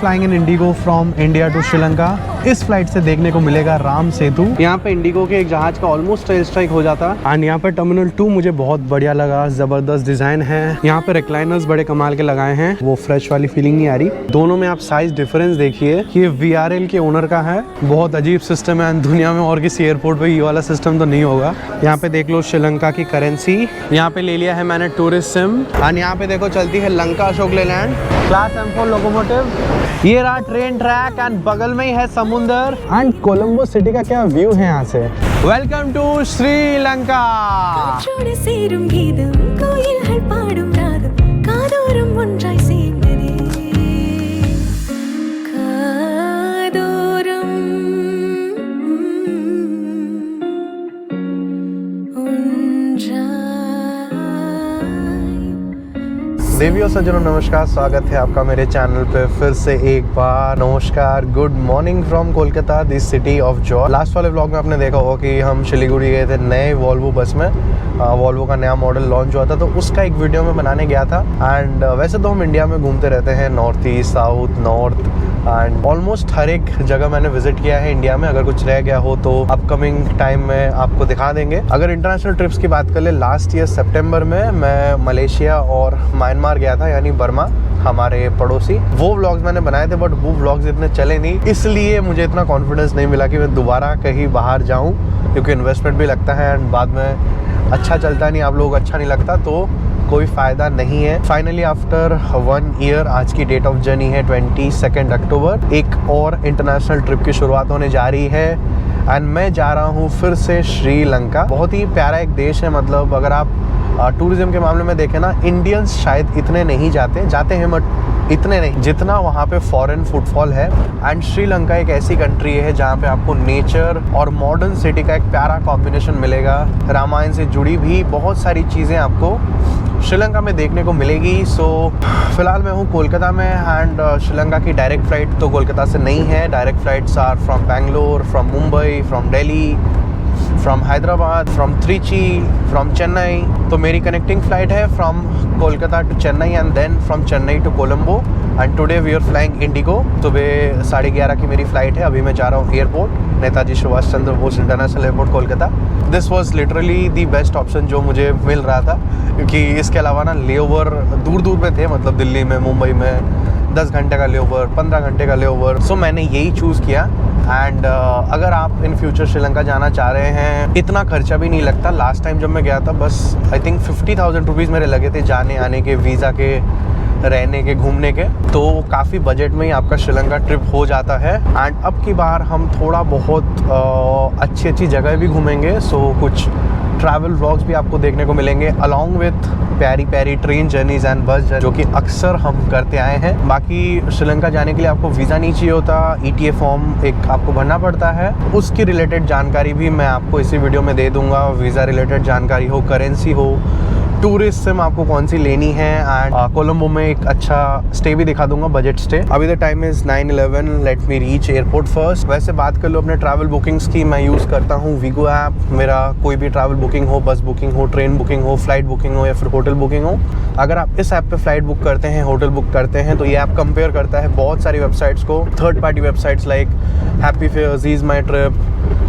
Flying in IndiGo from India to Sri Lanka. इस flight से देखने को मिलेगा राम सेतु। यहाँ पे इंडिगो के एक जहाज का ऑलमोस्ट टेल स्ट्राइक हो जाता। एंड यहाँ पे टर्मिनल 2 मुझे बहुत बढ़िया लगा, जबरदस्त डिजाइन है। यहाँ पे रिक्लाइनर्स बड़े कमाल के लगाए हैं, वो फ्रेश वाली फीलिंग नहीं आ रही। दोनों में आप साइज डिफरेंस देखिए। ये VRL के ओनर का है, बहुत अजीब सिस्टम है, दुनिया में और किसी एयरपोर्ट पे ये वाला सिस्टम तो नहीं होगा। यहाँ पे देख लो श्रीलंका की करेंसी, यहाँ पे ले लिया है मैंने टूरिस्ट सिम। एंड यहाँ पे देखो चलती है Lanka Ashok Leyland class M4 locomotive. ये रहा ट्रेन ट्रैक एंड बगल में ही है समुंदर। एंड कोलंबो सिटी का क्या व्यू है यहाँ से। Welcome to Sri Lanka. देवियों सज्जनों नमस्कार, स्वागत है आपका मेरे चैनल पे फिर से एक बार। नमस्कार, good morning from Kolkata, this city of Joy. Last वाले व्लॉग में आपने देखा होगा कि हम सिलीगुड़ी गए थे नए वॉल्वो बस में। वॉल्वो का नया मॉडल लॉन्च हुआ था, तो उसका एक वीडियो में बनाने गया था। एंड वैसे तो हम इंडिया में घूमते रहते हैं, north east, south, north and almost हर एक जगह मैंने विजिट किया है इंडिया में। अगर कुछ रह गया हो तो अपकमिंग टाइम में आपको दिखा देंगे। अगर इंटरनेशनल ट्रिप्स की बात कर ले, लास्ट ईयर सितंबर में मैं मलेशिया और म्यांमार गया था, यानी बर्मा, हमारे पड़ोसी। वो व्लॉग्स मैंने बनाए थे, बट वो व्लॉग्स इतने चले नहीं, इसलिए मुझे इतना कॉन्फिडेंस नहीं मिला कि मैं दोबारा कहीं बाहर जाऊं, क्योंकि इन्वेस्टमेंट भी लगता है एंड बाद में अच्छा चलता नहीं, आप लोगों को अच्छा नहीं लगता तो कोई फ़ायदा नहीं है। फाइनली आफ्टर 1 ईयर आज की डेट ऑफ जर्नी है 22 अक्टूबर। एक और इंटरनेशनल ट्रिप की शुरुआत होने जा रही है एंड मैं जा रहा हूँ फिर से श्रीलंका। बहुत ही प्यारा एक देश है, मतलब अगर आप टूरिज्म के मामले में देखें ना, इंडियंस शायद इतने नहीं जाते हैं बट इतने नहीं जितना वहाँ पे फॉरेन फुटफॉल है। एंड श्रीलंका एक ऐसी कंट्री है जहाँ पे आपको नेचर और मॉडर्न सिटी का एक प्यारा कॉम्बिनेशन मिलेगा। रामायण से जुड़ी भी बहुत सारी चीज़ें आपको श्रीलंका में देखने को मिलेगी। सो फिलहाल मैं हूँ कोलकाता में एंड श्रीलंका की डायरेक्ट फ़्लाइट तो कोलकाता से नहीं है। Direct flights are from Bangalore, from Mumbai, from Delhi, from Hyderabad, from Trichy, from Chennai. तो मेरी कनेक्टिंग फ़्लाइट है from Kolkata to Chennai and then from Chennai to Colombo. And today we are flying IndiGo. सुबह 11:30 की मेरी फ़्लाइट है। अभी मैं जा रहा हूँ airport, Netaji Subhash Chandra Bose international airport Kolkata. This was literally the best option जो मुझे मिल रहा था, क्योंकि इसके अलावा ना लेओवर दूर दूर में थे, मतलब दिल्ली में, मुंबई में 10 घंटे का लेओवर, 15 घंटे का लेओवर। सो मैंने यही चूज़ किया। एंड अगर आप इन फ्यूचर श्रीलंका जाना चाह रहे हैं, इतना खर्चा भी नहीं लगता। लास्ट टाइम जब मैं गया था बस आई थिंक 50,000 रुपीज़ मेरे लगे थे जाने आने के, वीज़ा के, रहने के, घूमने के। तो काफ़ी बजट में ही आपका श्रीलंका ट्रिप हो जाता है। एंड अब की बार हम थोड़ा बहुत अच्छी जगह भी घूमेंगे। सो कुछ ट्रैवल व्लॉग्स भी आपको देखने को मिलेंगे अलॉन्ग विथ प्यारी प्यारी train journeys and bus journey, जो कि अक्सर हम करते आए हैं। बाकी श्रीलंका जाने के लिए आपको वीज़ा नहीं चाहिए होता, ETA फॉर्म एक आपको भरना पड़ता है। उसकी रिलेटेड जानकारी भी मैं आपको इसी वीडियो में दे दूंगा। वीज़ा रिलेटेड जानकारी हो, करेंसी हो, टूरिस्ट सिम आपको कौन सी लेनी है। एंड कोलंबो में एक अच्छा स्टे भी दिखा दूंगा, बजट स्टे। अभी the time is 9:11, let me reach airport first. वैसे बात कर लो अपने ट्रैवल बुकिंग्स की, मैं यूज़ करता हूँ वीगो ऐप। मेरा कोई भी ट्रैवल बुकिंग हो, बस बुकिंग हो, ट्रेन बुकिंग हो, फ्लाइट बुकिंग हो या फिर होटल बुकिंग हो, अगर आप इस ऐप पे फ्लाइट बुक करते हैं, होटल बुक करते हैं, तो ये ऐप कंपेयर करता है बहुत सारी वेबसाइट्स को, third party websites like Happy Fare, EaseMyTrip,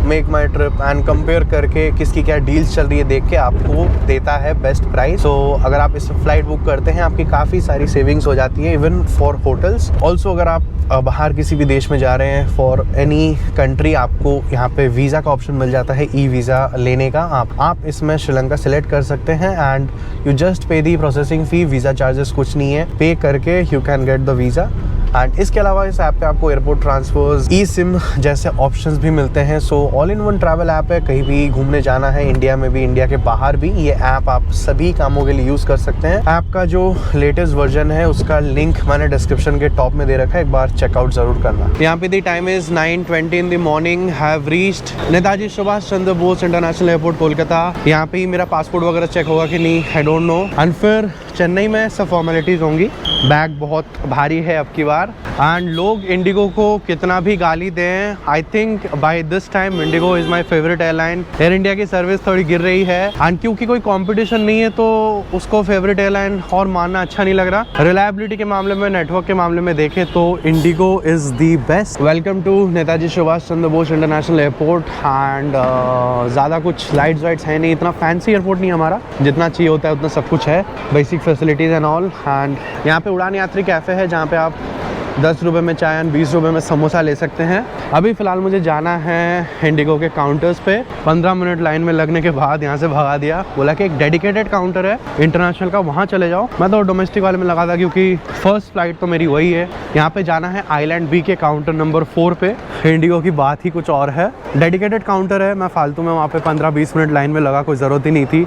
MakeMyTrip, and compare करके किसकी क्या डील्स चल रही है देख के आपको देता है बेस्ट प्राइस। सो अगर आप इस फ्लाइट बुक करते हैं, आपकी काफ़ी सारी सेविंग्स हो जाती है, इवन फॉर होटल्स। ऑल्सो अगर आप बाहर किसी भी देश में जा रहे हैं, फॉर एनी कंट्री, आपको यहाँ पे वीज़ा का ऑप्शन मिल जाता है, ई-वीज़ा लेने का। आप इसमें श्रीलंका सेलेक्ट कर सकते हैं एंड यू जस्ट पे दी प्रोसेसिंग फ़ी। वीज़ा चार्जेस कुछ नहीं है, पे करके you can get the visa. And इसके अलावा इस ऐप पे आपको एयरपोर्ट ट्रांसफर्स, ई सिम जैसे ऑप्शंस भी मिलते हैं। So all in one travel app है, कहीं भी घूमने जाना है, इंडिया में भी, इंडिया के बाहर भी, ये ऐप आप सभी कामों के लिए यूज़ कर सकते हैं। ऐप का जो लेटेस्ट वर्जन है उसका लिंक मैंने डिस्क्रिप्शन के टॉप में दे रखा है, एक बार चेकआउट जरूर करना। यहाँ पे the time is 9:20 in the morning, have reached Netaji Subhash Chandra Bose international airport Kolkata. यहाँ पे ही मेरा पासपोर्ट वगैरह चेक होगा कि नहीं, आई डोंट नो। एंड फिर चेन्नई में सब फॉर्मेलिटीज़ होंगी। बैग बहुत भारी है अब की बार, एंड लोग इंडिगो को कितना भी गाली दें, I think by this time Indigo is my favourite airline. Air India की सर्विस थोड़ी गिर रही है, एंड क्योंकि कोई कंपटीशन नहीं है तो उसको फेवरेट एयरलाइन और मानना अच्छा नहीं लग रहा। रिलायबिलिटी के मामले में, नेटवर्क के मामले में देखें तो IndiGo is the best. Welcome to Netaji Subhash Chandra Bose international airport. And ज़्यादा कुछ लाइट्स वाइट्स है नहीं, इतना फैंसी एयरपोर्ट नहीं हमारा, जितना चाहिए होता है उतना सब कुछ है, basic facilities and all. And यहाँ पे उड़ान यात्री कैफ़े है जहाँ पे आप 10 रुपये में चाय एंड 20 रुपये में समोसा ले सकते हैं। अभी फ़िलहाल मुझे जाना है इंडिगो के काउंटर्स पे। 15 मिनट लाइन में लगने के बाद यहाँ से भगा दिया, बोला कि एक डेडिकेटेड काउंटर है इंटरनेशनल का, वहाँ चले जाओ। मैं तो डोमेस्टिक वाले में लगा था क्योंकि फर्स्ट फ्लाइट तो मेरी वही है। यहाँ पे जाना है आइलैंड बी के काउंटर नंबर 4 पे। इंडिगो की बात ही कुछ और है, डेडिकेटेड काउंटर है। मैं फालतू में वहाँ पे 15-20 मिनट लाइन में लगा, कोई ज़रूरत ही नहीं थी।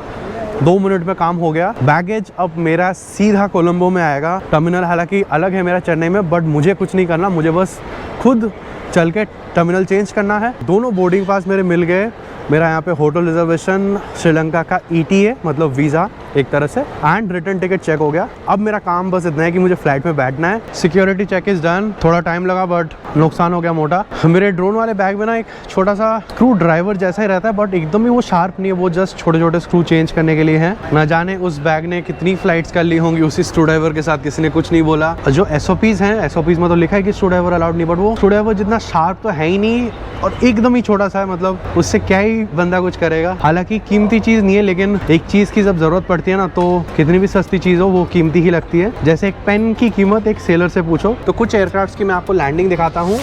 2 मिनट में काम हो गया। बैगेज अब मेरा सीधा कोलंबो में आएगा। टर्मिनल हालांकि अलग है मेरा चेन्नई में, बट मुझे कुछ नहीं करना, मुझे बस खुद चल के टर्मिनल चेंज करना है। दोनों बोर्डिंग पास मेरे मिल गए। मेरा यहाँ पे होटल रिजर्वेशन, श्रीलंका का ETA मतलब वीज़ा एक तरह से, एंड रिटर्न टिकट चेक हो गया। अब मेरा काम बस इतना है कि मुझे फ्लाइट में बैठना है। सिक्योरिटी चेक इज़ डन, थोड़ा टाइम लगा बट नुकसान हो गया मोटा। मेरे ड्रोन वाले बैग में ना एक छोटा सा स्क्रू ड्राइवर जैसा ही रहता है, बट एकदम ही वो शार्प नहीं है, वो जस्ट छोटे छोटे स्क्रू चेंज करने के लिए है। ना जाने उस बैग ने कितनी फ्लाइट्स कर ली होंगी उसी स्क्रू ड्राइवर के साथ, किसी ने कुछ नहीं बोला। जो SOPs हैं, SOPs में तो लिखा है कि स्क्रू ड्राइवर अलाउड नहीं, बट वो स्क्रू ड्राइवर जितना शार्प तो है ही नहीं और एकदम ही छोटा सा है, मतलब उससे क्या ही बंदा कुछ करेगा। हालांकि कीमती चीज़ नहीं है, लेकिन एक चीज़ की जब ज़रूरत पड़ती है ना तो कितनी भी सस्ती चीज़ हो वो कीमती ही लगती है। जैसे एक पेन की कीमत एक सेलर से पूछो। तो कुछ एयरक्राफ्ट्स की मैं आपको लैंडिंग दिखाता हूँ।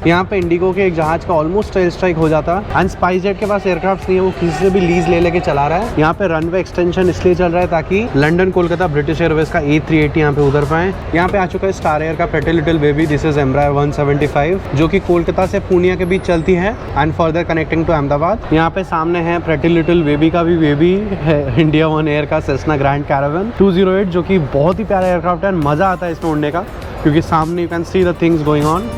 यहाँ पे इंडिगो के एक जहाज का ऑलमोस्ट टेल स्ट्राइक हो जाता है, एंड स्पाइसजेट के पास एयरक्राफ्ट नहीं है, वो किसी से भी लीज ले लेके चला रहा है। यहाँ पे रनवे एक्सटेंशन इसलिए चल रहा है ताकि लंदन कोलकाता ब्रिटिश एयरवेज का A380 यहाँ पे उतर पाए। यहाँ पे आ चुका है स्टार एयर का pretty little baby, this is Embraer 175 जो कि कोलकाता से पूर्णिया के बीच चलती है and further connecting to Ahmedabad. यहाँ पे सामने है प्रेटी लिटिल बेबी का भी बेबी है, इंडिया वन एयर का सेस्ना ग्रैंड कैरावन 208 जो कि बहुत ही प्यारा एयरक्राफ्ट है। मजा आता है इसमें उड़ने का क्योंकि सामने you can see the things going on.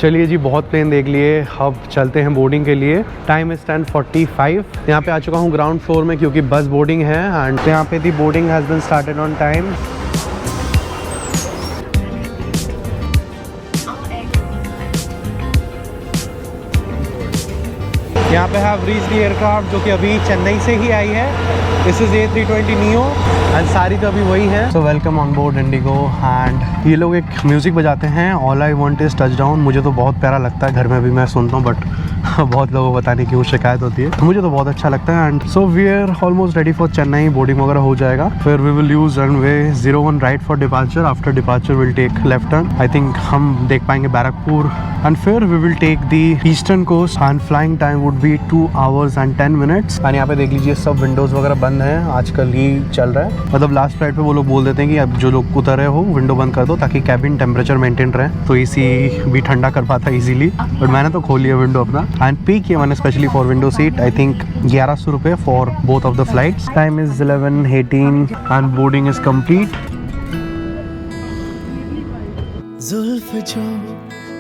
चलिए जी, बहुत प्लेन देख लिए, अब चलते हैं बोर्डिंग के लिए। Time is 10:45। यहाँ पे आ चुका हूँ ग्राउंड फ्लोर में क्योंकि बस बोर्डिंग है, एंड यहाँ पे the boarding has been started on time. यहाँ पे हैव रीच्ड द एयरक्राफ्ट जो कि अभी चेन्नई से ही आई है। This is A320 Neo and सारी तो अभी वही है। So welcome on board Indigo. And ये लोग एक म्यूज़िक बजाते हैं, all I want is touch down. मुझे तो बहुत प्यारा लगता है, घर में भी मैं सुनता हूँ, बट बहुत लोगों को पता नहीं क्यों शिकायत होती है, मुझे तो बहुत अच्छा लगता है। And so we are almost ready for Chennai. Boarding वगैरह हो जाएगा, फिर we will use runway 01 right for departure. After departure will take left turn. I think हम देख पाएंगे बैरकपुर, एंड फिर we will take the eastern coast and flying time would be 2 hours and 10 minutes। And यहाँ पे देख लीजिए सब Windows वगैरह बंद हैं, आजकल ही चल रहा है। मतलब लास्ट फ्लाइट पे वो लोग बोल देते हैं कि अब जो लोग उतर रहे हो विंडो बंद कर दो ताकि कैबिन टेम्परेचर मेंटेन रहे, तो AC भी ठंडा कर पाता है इजीली। बट मैंने तो खोल लिया विंडो अपना एंड पी किया मैंने specially for window seat. I think 1100 रुपये for both of the flights. Time is 11:18 and boarding is complete. जुल्फ जो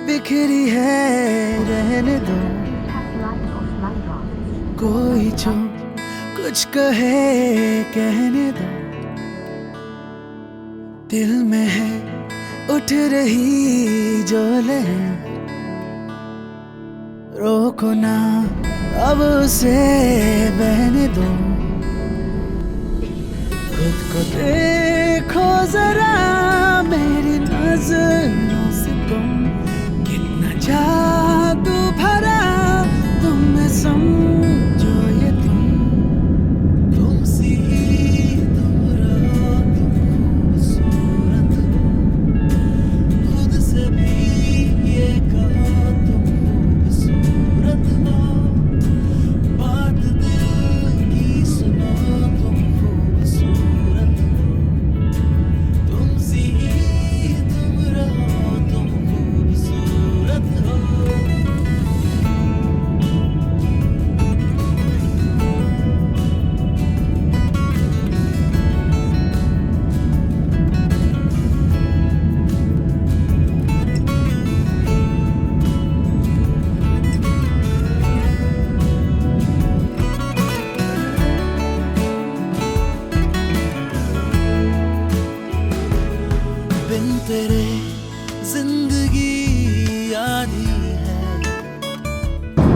बिखरी है रहने दो, कोई जो कुछ कहे कहने दो, दिल में है उठ रही जो लहर, रोको ना अब उसे बहने दो। खुद को देखो जरा मेरी नजरों से, तुम कितना जादू भरा तुम में समझो ये तुमसे ही तुम रहो, तुम खूबसूरत हो, खुद से भी ये कहो तुम खूबसूरत हो, बात दिल की सुनो तुम खूबसूरत हो, तुमसे ही तेरे जिंदगी आधी है।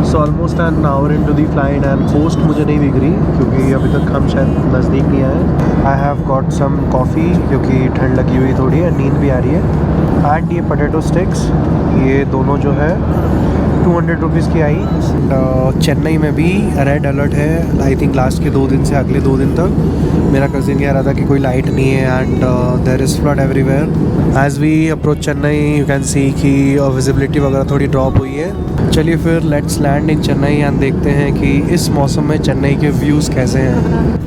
So almost an hour into the flight and coast मुझे नहीं दिख रही क्योंकि अभी तक हम शायद नज़दीक नहीं आए। I have got some coffee क्योंकि ठंड लगी हुई थोड़ी है, नींद भी आ रही है। एंड ये पोटैटो स्टिक्स, ये दोनों जो है 200 रुपीज़ की आई। चेन्नई में भी रेड अलर्ट है आई थिंक लास्ट के 2 दिन से अगले 2 दिन तक। मेरा कज़िन कह रहा था कि कोई लाइट नहीं है and there is flood everywhere. As we approach Chennai you can see कि विजिबिलिटी वगैरह थोड़ी ड्रॉप हुई है। चलिए फिर let's land in Chennai and देखते हैं कि इस मौसम में चेन्नई के व्यूज़ कैसे हैं।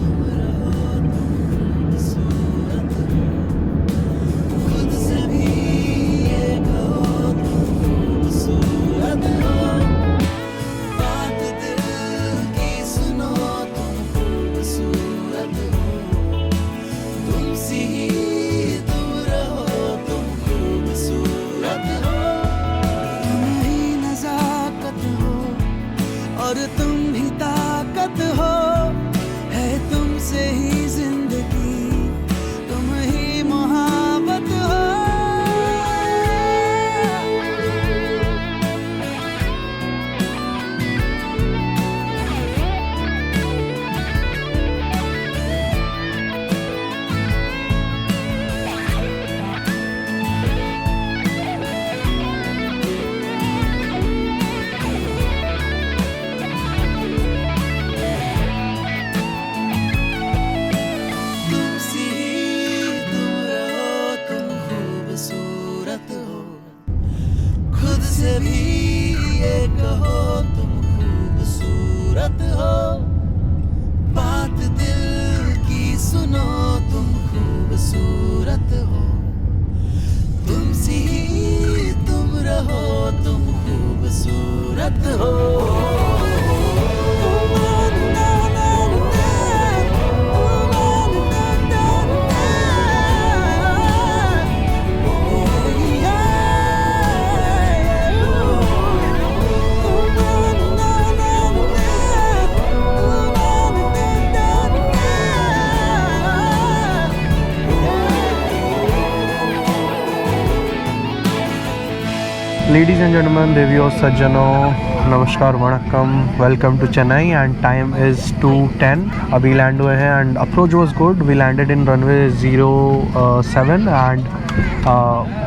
और तुम ही ताकत हो, है तुमसे ही जिंदगी, तुम ही मोहब्बत हो। से भी ये कहो तुम खूबसूरत हो, बात दिल की सुनो तुम खूबसूरत हो, तुमसे ही तुम रहो तुम खूबसूरत हो। Ladies and gentlemen, देवियों सज्जनों, नमस्कार वणक्कम, welcome to Chennai and time is 2:10। अभी लैंड हुए हैं and approach was good. We landed in runway 07 and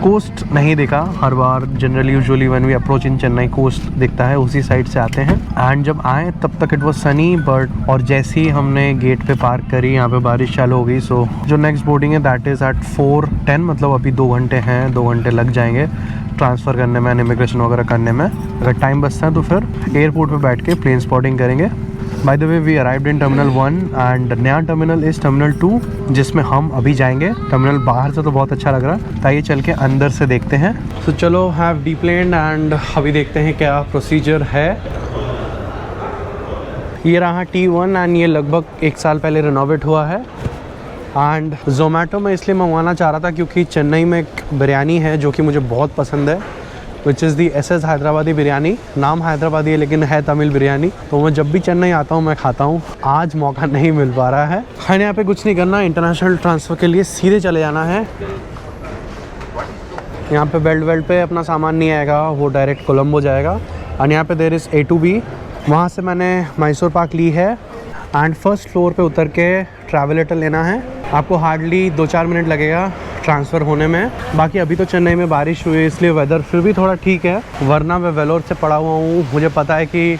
coast नहीं दिखा। हर बार generally usually when we approach in Chennai coast दिखता है, उसी साइड से आते हैं। एंड जब आए तब तक इट वाज सनी बट और जैसे ही हमने गेट पे पार्क करी यहाँ पे बारिश चालू हो गई। सो जो नेक्स्ट बोर्डिंग है दैट इज़ एट 4:10, मतलब अभी 2 घंटे हैं, 2 घंटे लग जाएंगे ट्रांसफ़र करने में, इमिग्रेशन वगैरह करने में। अगर टाइम बचता है तो फिर एयरपोर्ट पे बैठ के प्लेन स्पॉटिंग करेंगे। By the way we arrived in terminal 1 and नया टर्मिनल इज़ टर्मिनल 2 जिसमें हम अभी जाएंगे। टर्मिनल बाहर से तो बहुत अच्छा लग रहा है, ताइए चल के अंदर से देखते हैं। तो चलो हैव डीप्लेन्ड एंड अभी देखते हैं क्या प्रोसीजर है। ये रहा T1 एंड ये लगभग 1 साल पहले रिनोवेट हुआ है। एंड ज़ोमैटो में इसलिए मंगवाना चाह रहा था क्योंकि चेन्नई में एक बिरयानी है जो कि मुझे बहुत पसंद है, which is the SS Hyderabadi biryani. नाम हैदराबादी है लेकिन है तमिल बिरयानी। तो मैं जब भी चेन्नई आता हूँ मैं खाता हूँ। आज मौका नहीं मिल पा रहा है। खाने यहाँ पे कुछ नहीं करना, इंटरनेशनल ट्रांसफ़र के लिए सीधे चले जाना है। यहाँ पे बेल्ट पे अपना सामान नहीं आएगा, वो डायरेक्ट कोलंबो जाएगा। और यहाँ पे there is A to B, वहाँ से मैंने मैसूर पाक ली है। एंड फर्स्ट फ्लोर पे उतर के ट्रैवलेटर लेना है। आपको हार्डली 2-4 मिनट लगेगा ट्रांसफ़र होने में। बाकी अभी तो चेन्नई में बारिश हुई है इसलिए वेदर फिर भी थोड़ा ठीक है, वरना मैं वेलोर से पड़ा हुआ हूँ। मुझे पता है कि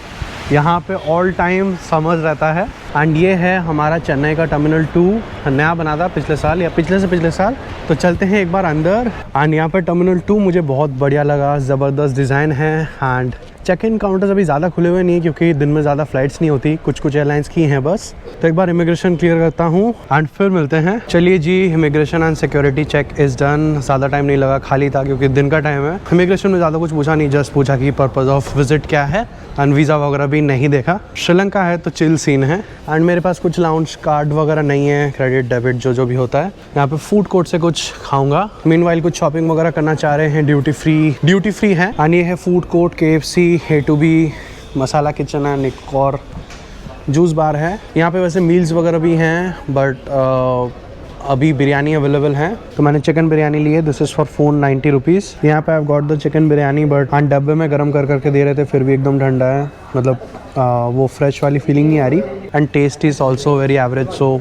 यहाँ पे ऑल टाइम समर रहता है। एंड ये है हमारा चेन्नई का टर्मिनल 2, नया बना था पिछले साल या पिछले से पिछले साल। तो चलते हैं एक बार अंदर। एंड यहाँ पर टर्मिनल 2 मुझे बहुत बढ़िया लगा, ज़बरदस्त डिज़ाइन है। एंड चेक इन काउंटर्स अभी ज़्यादा खुले हुए नहीं है क्योंकि दिन में ज़्यादा फ़्लाइट्स नहीं होती, कुछ एयरलाइंस की हैं बस। तो एक बार इमिग्रेशन क्लियर करता हूँ एंड फिर मिलते हैं। चलिए जी, immigration and security check is done. ज़्यादा टाइम नहीं लगा, खाली था क्योंकि दिन का टाइम है। इमिग्रेशन में ज़्यादा कुछ पूछा नहीं, जस्ट पूछा कि पर्पज़ ऑफ विजिट क्या है एंड वीज़ा वगैरह भी नहीं देखा। श्रीलंका है तो चिल सीन है। एंड मेरे पास कुछ लाउंज कार्ड वगैरह नहीं है, क्रेडिट डेबिट जो भी होता है। यहाँ पे फूड कोर्ट से कुछ खाऊंगा। मीनवाइल कुछ शॉपिंग वगैरह करना चाह रहे हैं, ड्यूटी फ्री है। एंड ये है food court, KFC, A to B, masala kitchen and एक और जूस बार है। यहाँ पे वैसे मील्स वगैरह भी हैं बट अभी बिरयानी अवेलेबल हैं। तो मैंने चिकन बिरयानी ली है, दिस इज़ फॉर 490 रुपीज़। यहाँ पे I got the chicken biryani but हाँ डब्बे में गर्म कर करके दे रहे थे, फिर भी एकदम ठंडा है, मतलब वो फ्रेश वाली फीलिंग नहीं आ रही। And taste is also very average, so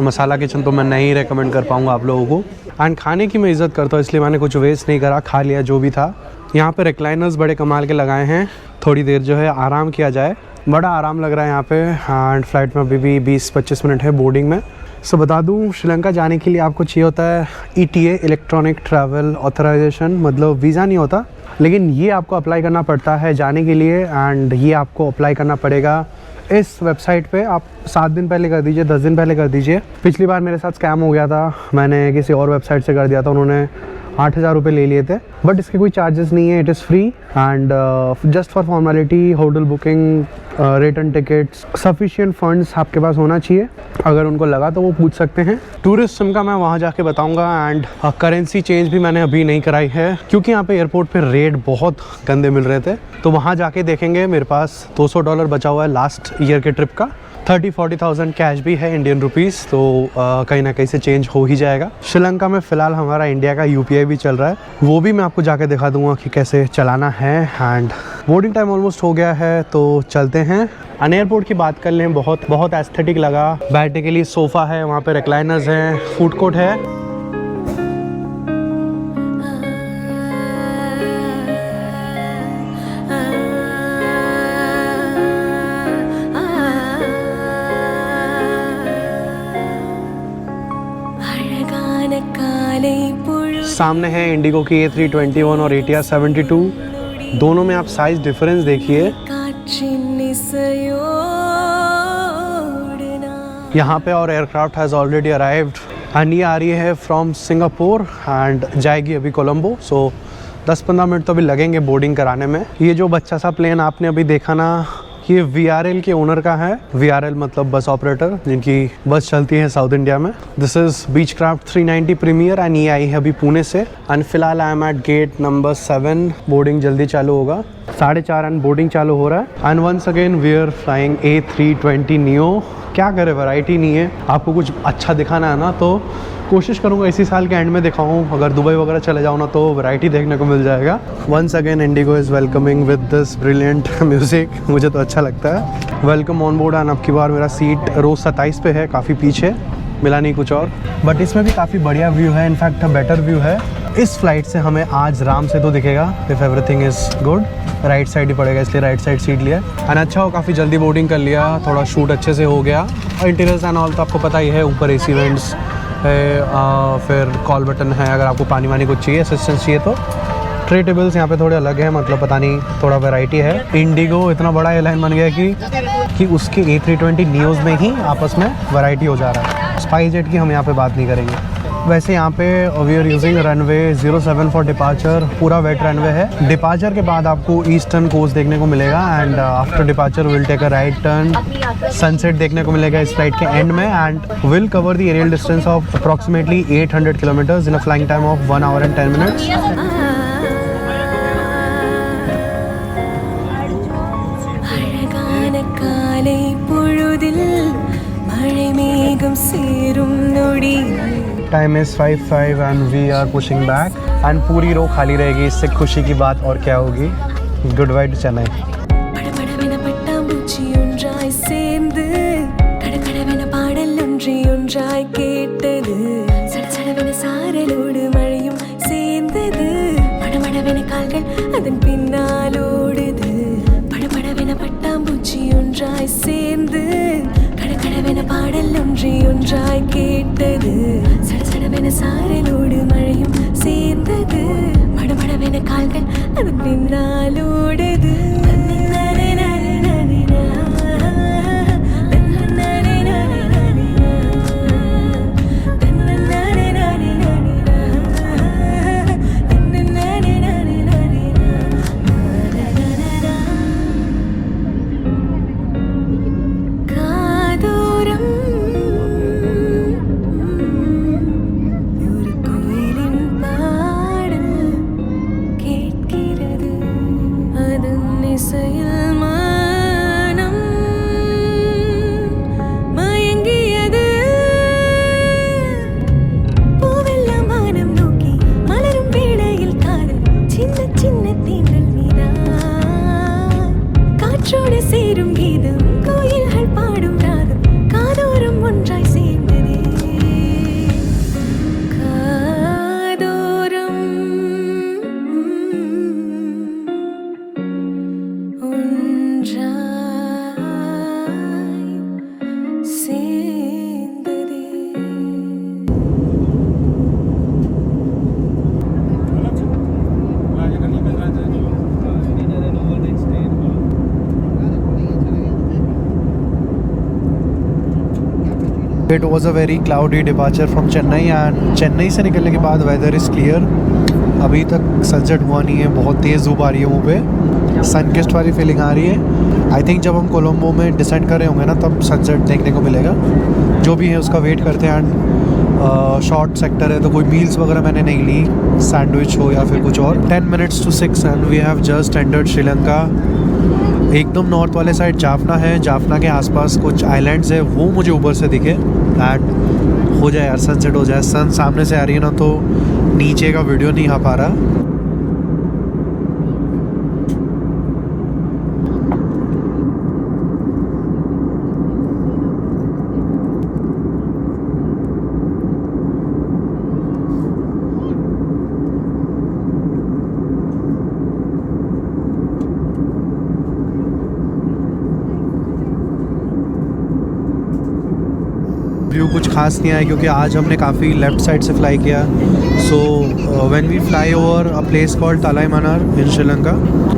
Masala kitchen तो मैं नहीं रेकमेंड कर पाऊँगा आप लोगों को। एंड खाने की मैं इज़्ज़त करता हूँ, इसलिए मैंने कुछ वेस्ट नहीं करा, खा लिया जो भी था। यहाँ पे रिक्लाइनर्स बड़े कमाल के लगाए हैं, थोड़ी देर जो है आराम किया जाए, बड़ा आराम लग रहा है यहाँ पे। एंड फ्लाइट में अभी भी 20-25 मिनट है बोर्डिंग में। सो बता दूँ, श्रीलंका जाने के लिए आपको चाहिए होता है ETA, इलेक्ट्रॉनिक ट्रैवल ऑथराइजेशन, मतलब वीज़ा नहीं होता, लेकिन ये आपको अप्लाई करना पड़ता है जाने के लिए। एंड ये आपको अप्लाई करना पड़ेगा इस वेबसाइट पे। आप 7 दिन पहले कर दीजिए, 10 दिन पहले कर दीजिए। पिछली बार मेरे साथ स्कैम हो गया था, मैंने किसी और वेबसाइट से कर दिया था, उन्होंने 8,000 रुपये ले लिए थे, बट इसके कोई चार्जेस नहीं है, it is free and just for formality. Hotel booking, return tickets, sufficient funds आपके पास होना चाहिए, अगर उनको लगा तो वो पूछ सकते हैं। टूरिस्ट सिम का मैं वहाँ जाके बताऊँगा। एंड करेंसी चेंज भी मैंने अभी नहीं कराई है, क्योंकि यहाँ पे एयरपोर्ट पे रेट बहुत गंदे मिल रहे थे, तो वहाँ जाके देखेंगे। मेरे पास $200 बचा हुआ है लास्ट ईयर के ट्रिप का, 30-40,000 कैश भी है इंडियन रुपीज़, तो कहीं ना कहीं से चेंज हो ही जाएगा। श्रीलंका में फ़िलहाल हमारा इंडिया का UPI भी चल रहा है, वो भी मैं आपको जाके दिखा दूंगा कि कैसे चलाना है। एंड बोर्डिंग टाइम ऑलमोस्ट हो गया है, तो चलते हैं। अन एयरपोर्ट की बात कर लें, बहुत एस्थेटिक लगा। बैठने के लिए सोफ़ा है, वहाँ पे रिक्लाइनर्स हैं, फूड कोर्ट है। सामने है इंडिगो की A321 और ATR 72, दोनों में आप साइज डिफरेंस देखिए। यहाँ पे और aircraft has already arrived and ये आ रही है फ्रॉम सिंगापुर एंड जाएगी अभी कोलंबो। सो 10-15 मिनट तो अभी लगेंगे बोर्डिंग कराने में। ये जो बच्चा सा प्लेन आपने अभी देखा ना, ये VRL के ओनर का है। VRL मतलब बस ऑपरेटर, जिनकी बस चलती है साउथ इंडिया में। This is Beechcraft 390 premier and ये आई है अभी पुणे से। एंड फिलहाल I am at gate number 7, boarding जल्दी चालू होगा, 4:30 एंड बोर्डिंग चालू हो रहा है। And once again we are flying A320 neo। क्या करे, वैरायटी नहीं है। आपको कुछ अच्छा दिखाना है ना, तो कोशिश करूँगा इसी साल के एंड में दिखाऊँ। अगर दुबई वगैरह चले जाऊँ ना, तो वैरायटी देखने को मिल जाएगा। Once again IndiGo is welcoming with this brilliant music, मुझे तो अच्छा लगता है। Welcome on board. एंड अब की बार मेरा सीट रो 27 पे है, काफ़ी पीछे, मिला नहीं कुछ और, बट इसमें भी काफ़ी बढ़िया व्यू है, इनफैक्ट बेटर व्यू है। इस फ्लाइट से हमें आज राम सेतु दिखेगा, if everything is good. Right side ही पड़ेगा, इसलिए राइट साइड सीट लिया। एंड अच्छा हो, काफ़ी जल्दी बोर्डिंग कर लिया, थोड़ा शूट अच्छे से हो गया। इंटीरियर्स एंड ऑल तो आपको पता ही है, ऊपर AC वेंट्स है, फिर कॉल बटन है अगर आपको पानी वानी कुछ चाहिए, असिस्टेंस चाहिए तो। ट्रे टेबल्स यहाँ पे थोड़े अलग हैं, मतलब पता नहीं, थोड़ा वैरायटी है। इंडिगो इतना बड़ा एयरलाइन बन गया कि उसके A320 नियोज में ही आपस में वैरायटी हो जा रहा है। स्पाइसजेट की हम यहाँ पे बात नहीं करेंगे। वैसे यहाँ पे we are using runway 07 for departure, पूरा वेट रनवे है। डिपार्चर के बाद आपको ईस्टर्न कोस्ट देखने को मिलेगा and after departure will take a right turn. Sunset देखने को मिलेगा इस फ्लाइट के एंड में and will cover the aerial distance of approximately 800 kilometres in a flying time of 1 hour and 10 minutes। Time is 5:05 and we are pushing back and पूरी रो खाली रहेगी। इससे खुशी की बात और क्या होगी। Good by two Chennai. பாடல் ஒன்றாய் கேட்டது, சடசடவென சாரலோடு மழையும் சேர்ந்தது, மடமடவென கால்கள் அதன் பின்னால் ஓடுது. It was a very cloudy departure from Chennai and Chennai से निकलने के बाद वेदर इज़ क्लियर। अभी तक सनसेट हुआ नहीं है, बहुत तेज़ धूप आ रही है मुँह पे, सनकिस्ट वाली फीलिंग आ रही है। आई थिंक जब हम कोलंबो में डिसेंड कर रहे होंगे ना तब सनसेट देखने को मिलेगा। जो भी है उसका वेट करते हैं। एंड शॉर्ट सेक्टर है तो कोई मील्स वगैरह मैंने नहीं ली, सैंडविच हो या फिर कुछ और। 10 minutes to 6 and we have just entered Sri Lanka. एकदम नॉर्थ वाले साइड जाफना है, जाफना के आसपास कुछ आइलैंड्स है, वो मुझे ऊपर से दिखे। एंड हो जाए यार, सनसेट हो जाए। सन सामने से आ रही है ना तो नीचे का वीडियो नहीं आ पा रहा। व्यू कुछ खास नहीं आया क्योंकि आज हमने काफ़ी लेफ़्ट साइड से फ्लाई किया। So when we fly over a place called Talaimannar in Sri Lanka,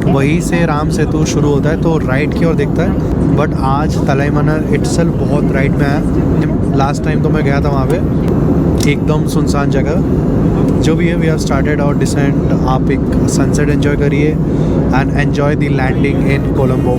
वहीं से राम सेतु शुरू होता है तो राइट की ओर दिखता है। बट आज तलाईमन्नार इटसेल्फ बहुत राइट में है। लास्ट टाइम तो मैं गया था वहाँ पे, एकदम सुनसान जगह। जो भी है, we have started our descent. आप एक सनसेट एंजॉय करिए and enjoy the landing in Colombo.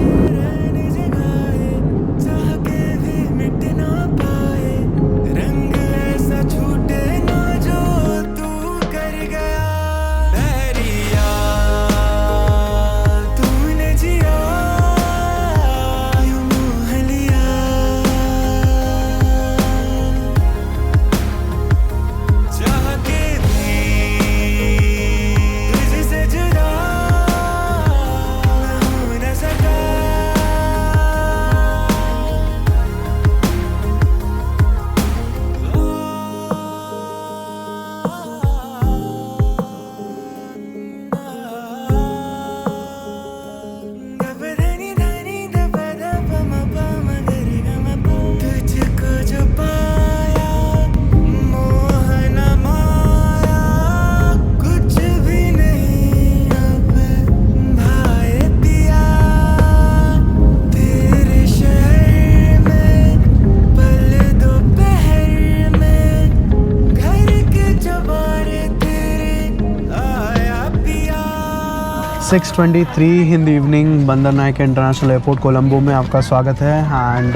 Six 23 in the evening, Bandaranaike international airport Colombo में आपका स्वागत है। एंड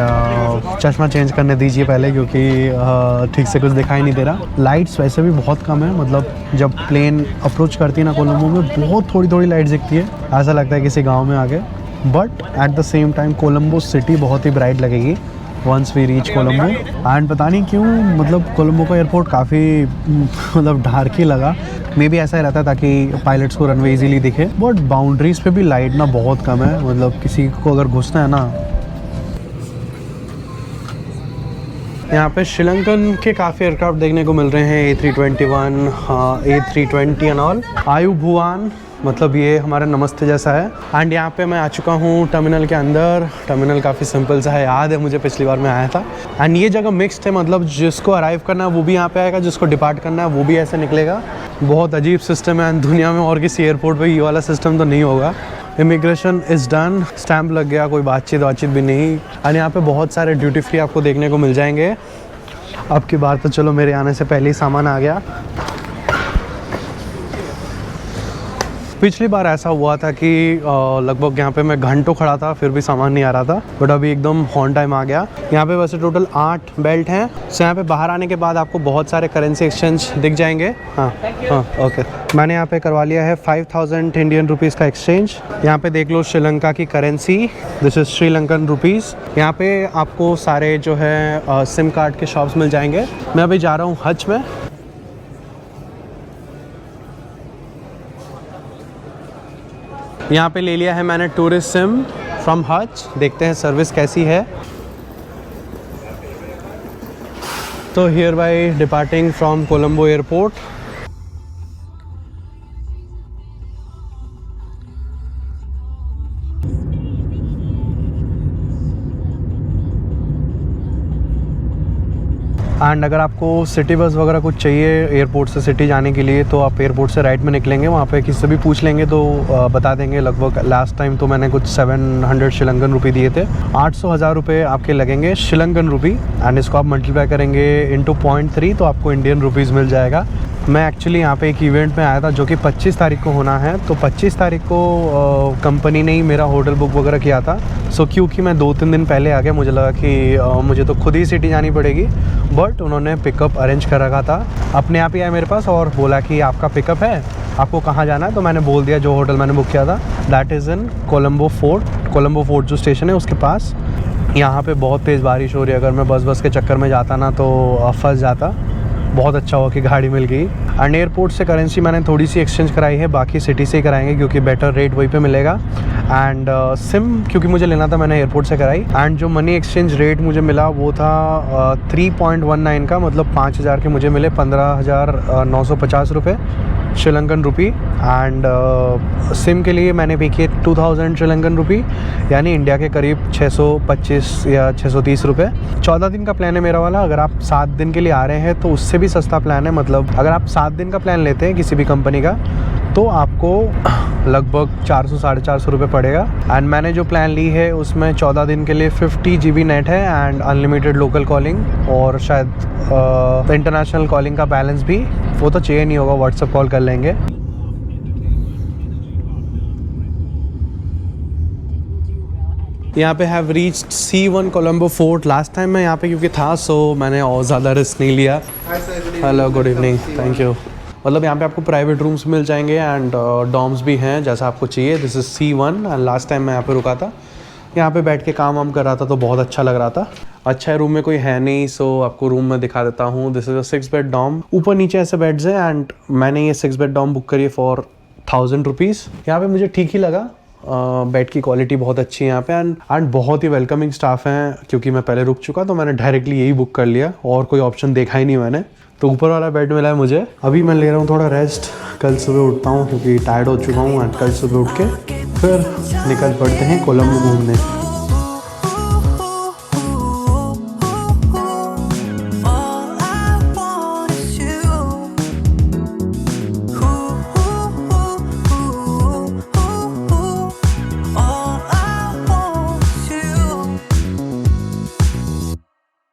चश्मा चेंज करने दीजिए पहले क्योंकि ठीक से कुछ दिखाई नहीं दे रहा। लाइट्स वैसे भी बहुत कम है, मतलब जब प्लेन अप्रोच करती है ना कोलंबो में, बहुत थोड़ी थोड़ी लाइट्स दिखती है, ऐसा लगता है किसी गाँव में आ गए। But at the same time Colombo city बहुत ही ब्राइट लगेगी once we reach Colombo. And पता नहीं क्यों, मतलब कोलंबो का एयरपोर्ट काफ़ी मतलब डार्क ही लगा। मे बी ऐसा ही रहता है ताकि पायलट्स को रनवे इजीली दिखे। बट बाउंड्रीज पे भी लाइट ना बहुत कम है, मतलब किसी को अगर घुसना है ना। यहाँ पे श्रीलंकन के काफ़ी एयरक्राफ्ट देखने को मिल रहे हैं, A321, A320 एंड ऑल। आयु भुवान, मतलब ये हमारा नमस्ते जैसा है। एंड यहाँ पे मैं आ चुका हूँ टर्मिनल के अंदर। टर्मिनल काफ़ी सिंपल सा है, याद है मुझे पिछली बार मैं आया था। एंड ये जगह मिक्स्ड है, मतलब जिसको अराइव करना है वो भी यहाँ पे आएगा, जिसको डिपार्ट करना है वो भी ऐसे निकलेगा। बहुत अजीब सिस्टम है, एंड दुनिया में और किसी एयरपोर्ट पर ये वाला सिस्टम तो नहीं होगा। इमिग्रेशन इज़ डन, स्टैम्प लग गया, कोई बातचीत भी नहीं। एंड यहाँ पे बहुत सारे ड्यूटी फ्री आपको देखने को मिल जाएंगे। अब की बार तो चलो मेरे आने से पहले ही सामान आ गया। पिछली बार ऐसा हुआ था कि लगभग यहाँ पे मैं घंटों खड़ा था फिर भी सामान नहीं आ रहा था, बट अभी एकदम ऑन टाइम आ गया। यहाँ पे वैसे टोटल 8 बेल्ट हैं। सो यहाँ पे बाहर आने के बाद आपको बहुत सारे करेंसी एक्सचेंज दिख जाएंगे। हाँ, ओके। मैंने यहाँ पे करवा लिया है 5000 इंडियन रुपीज़ का एक्सचेंज। यहाँ पे देख लो श्रीलंका की currency, this is Sri Lankan rupees. यहाँ पे आपको सारे जो है सिम कार्ड के शॉप्स मिल जाएंगे। मैं अभी जा रहा हूँ हज में। यहाँ पे ले लिया है मैंने टूरिस्ट सिम फ्रॉम हज, देखते हैं सर्विस कैसी है। तो here bye departing from Colombo airport. And अगर आपको सिटी बस वगैरह कुछ चाहिए एयरपोर्ट से सिटी जाने के लिए, तो आप एयरपोर्ट से राइट में निकलेंगे, वहाँ पे किसी से भी पूछ लेंगे तो बता देंगे। लगभग लास्ट टाइम तो मैंने कुछ 700 श्रीलंकन रुपी दिए थे। 800-1000 रुपये आपके लगेंगे श्रीलंकन रुपी, एंड इसको आप मल्टीप्लाई करेंगे इंटू 0.3 तो आपको इंडियन रुपीज़ मिल जाएगा। मैं एक्चुअली यहाँ पे एक इवेंट में आया था जो कि 25 तारीख को होना है, तो 25 तारीख को कंपनी ने ही मेरा होटल बुक वगैरह किया था। सो क्योंकि मैं 2-3 दिन पहले आ गया, मुझे लगा कि मुझे तो खुद ही सिटी जानी पड़ेगी, बट उन्होंने पिकअप अरेंज कर रखा था। अपने आप ही आया मेरे पास और बोला कि आपका पिकअप है, आपको कहाँ जाना है। तो मैंने बोल दिया जो होटल मैंने बुक किया था, that is in Colombo fort. Colombo fort जो स्टेशन है उसके पास। यहाँ पे बहुत तेज़ बारिश हो रही है, अगर मैं बस के चक्कर में जाता ना तो फंस जाता। बहुत अच्छा हुआ कि गाड़ी मिल गई। एंड एयरपोर्ट से करेंसी मैंने थोड़ी सी एक्सचेंज कराई है, बाकी सिटी से ही कराएंगे क्योंकि बेटर रेट वहीं पे मिलेगा। एंड सिम क्योंकि मुझे लेना था मैंने एयरपोर्ट से कराई। एंड जो मनी एक्सचेंज रेट मुझे मिला वो था 3.19 का, मतलब 5000 के मुझे मिले 15,950 रुपये श्रीलंकन रुपी। एंड सिम के लिए मैंने पे किए 2000 श्रीलंकन रुपी, यानी इंडिया के करीब 625 या 630 रुपये। 14 दिन का प्लान है मेरा वाला। अगर आप 7 दिन के लिए आ रहे हैं तो उससे भी सस्ता प्लान है। मतलब अगर आप 7 दिन का प्लान लेते हैं किसी भी कंपनी का तो आपको लगभग 400-450 रुपये पड़ेगा। एंड मैंने जो प्लान ली है उसमें 14 दिन के लिए 50 GB नेट है एंड अनलिमिटेड लोकल कॉलिंग, और शायद इंटरनेशनल कॉलिंग का बैलेंस भी, वो तो चाहिए नहीं होगा, व्हाट्सएप कॉल कर लेंगे। यहाँ पे have reached C1 Colombo fort. Last time मैं यहाँ पे क्योंकि था, सो मैंने और ज़्यादा रिस्क नहीं लिया। Hello, good evening, thank you. मतलब यहाँ पे आपको प्राइवेट रूम्स मिल जाएंगे एंड डॉर्म्स भी हैं जैसा आपको चाहिए। This is C1 and last time मैं यहाँ पे रुका था। यहाँ पे बैठ के काम वाम कर रहा था तो बहुत अच्छा लग रहा था। अच्छा है, रूम में कोई है नहीं, सो आपको रूम में दिखा देता हूँ। This is a 6 bed dorm. ऊपर नीचे ऐसे बेड्स हैं एंड मैंने ये 6 बेड डॉर्म बुक करी है फॉर 1000 रुपीज़। यहाँ पे मुझे ठीक ही लगा। बेड की क्वालिटी बहुत अच्छी है यहाँ पे एंड बहुत ही वेलकमिंग स्टाफ हैं। क्योंकि मैं पहले रुक चुका तो मैंने डायरेक्टली यही बुक कर लिया और कोई ऑप्शन देखा ही नहीं मैंने। तो ऊपर वाला बेड मिला है मुझे। अभी मैं ले रहा हूँ थोड़ा रेस्ट, कल सुबह उठता हूँ क्योंकि टायर्ड हो चुका हूँ एंड कल सुबह उठ के फिर निकल पड़ते हैं कोलंबो घूमने।